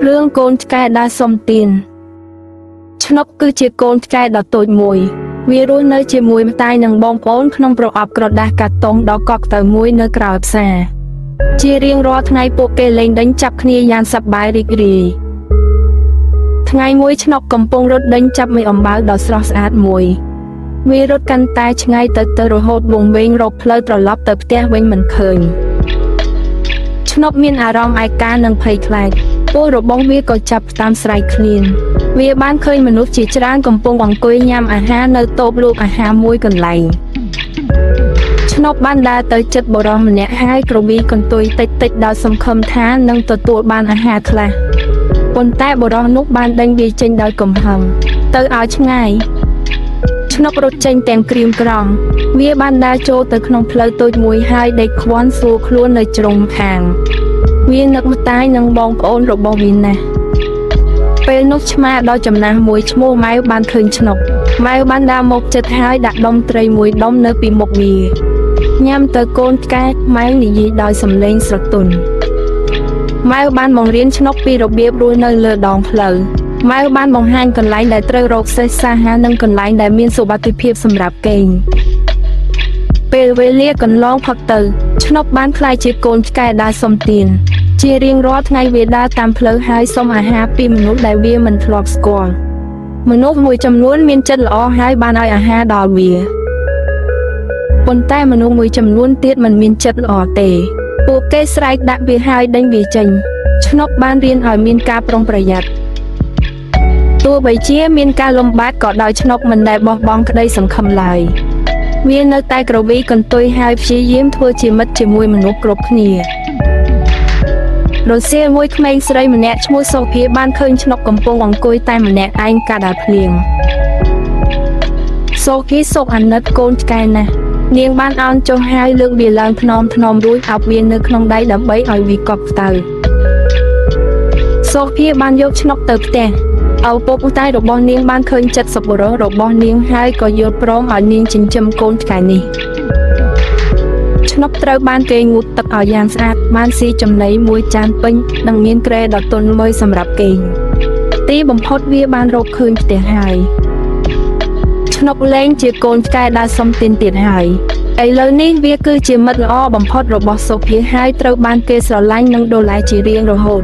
រឿងកូនឆ្កែដែលសុំទានឆ្នុកគឺជាកូនឆ្កែដ៏តូចមួយវារស់នៅជាមួយម្ដាយនិងបងប្អូនក្នុងប្រអប់ក្រដាសកាតុងដ៏កក់ទៅមួយនៅក្រៅផ្សារជារៀងរាល់ថ្ងៃពួកគេលេងដេញចាប់គ្នាយ៉ាងសប្បាយរីករាយថ្ងៃមួយឆ្នុកកំពុងរត់ដេញចាប់មេអំបៅដ៏ស្រស់ស្អាតមួយវារត់កាន់តែឆ្ងាយទៅរហូតវង្វេងរកផ្លូវត្រឡប់ទៅផ្ទះវិញមិនឃើញឆ្នុកមានអារម្មណ៍ឯកានិងភ័យខ្លាចពោះរបស់វាក៏ចាប់តាមស្រែកឃ្លានវាបានឃើញមនុស្សជាច្រើនកំពុងអង្គុយញ៉ាំអាហារនៅតូបលក់អាហារមួយកន្លែងឆ្នុកបានដើរទៅជិតបុរសម្នាក់ហើយក្រវីកន្ទុយតិចៗដោយសង្ឃឹមថានឹងទទួលបានអាហារខ្លះប៉ុន្តែបុរសនោះបានដេញវាចេញដោយកំហឹងទៅឲ្យឆ្ងាយឆ្នុករត់ចេញទាំងក្រៀមក្រំវាបានដើរចូលទៅក្នុងផ្លូវតូចមួយហើយដេកខ្វាន់ស្រួលខ្លួននៅជ្រុងខាងវានឹកម្ដាយនិងបងប្អូនរបស់វាណាស់ពេលនោះឆ្មាដ៏ចំណាស់មួយឈ្មោះម៉ែវបានឃើញឆ្នុកម៉ែវបានដើរមកជិតហើយដាក់ដុំត្រីមួយដុំនៅពីមុខវាញ៉ាំទៅកូនឆ្កែម៉ែវនិយាយដោយសំឡេងស្រទន់ម៉ែវបានបង្រៀនឆ្នុកពីរបៀបរស់នៅលើដងផ្លូវម៉ែវបានបង្ហាញកន្លែងដែលត្រូវរកសេះសាហានិងកន្លែងដែលមានសុវត្ថិភាពសម្រាប់គេងពេលវេលាកន្លងផុតទៅឆ្នុកបានក្លាយជាកូនឆ្កែដែលសុំទានជារៀងរាល់ថ្ងៃវាដើរតាមផ្លូវហើយសុំអាហារពីមនុស្សដែលវាមិនធ្លាប់ស្គាល់មនុស្សមួយចំនួនមានចិត្តល្អហើយបានឲ្យអាហារដល់វាប៉ុន្តែមនុស្សមួយចំនួនទៀតមិនមានចិត្តល្អទេពួកគេស្រែកដាក់វាហើយដេញវាចេញឆ្នុកបានរៀនឲ្យមានការប្រុងប្រយ័ត្នទោះបីជាមានការលំបាកក៏ដោយឆ្នុកមិនដែលបោះបង់ក្តីសង្ឃឹមឡើយវានៅតែក្រវីកន្ទុយហើយព្យាយាមធ្វើជាមិត្តជាមួយមនុស្សគ្រប់គ្នារសៀលមួយក្មេងស្រីម្នាក់ឈ្មោះសូភាបានឃើញឆ្នុកកំពុងអង្គុយតែម្នាក់ឯងកាលដើរភ្លៀងសូភាសោកអាណិតកូនឆ្កែណាស់នាងបានអោនចុះហើយលើកវាឡើងថ្នមរួចអោបវានៅក្នុងដៃដើម្បីឲ្យវាកប់ទៅសូភាបានយកឆ្នុកទៅផ្ទះឪពុកម្ដាយរបស់នាងបានឃើញចិត្តសប្បុរសរបស់នាងហើយក៏យល់ព្រមឲ្យនាងចិញ្ចឹមកូនឆ្កែនេះឆ្នុកត្រូវបានគេងូតទឹកឲ្យយ៉ាងស្អាតបានស៊ីចំណីមួយចានពេញនិងមានគ្រែដ៏ទន់មួយសម្រាប់គេងទីបំផុតវាបានរកឃើញផ្ទះហើយឆ្នុកលែងជាកូនឆ្កែដែលសុំទានទៀតហើយឥឡូវនេះវាគឺជាមិត្តល្អបំផុតរបស់សូភាហើយត្រូវបានគេស្រឡាញ់និងដូរឡែជារៀងរហូត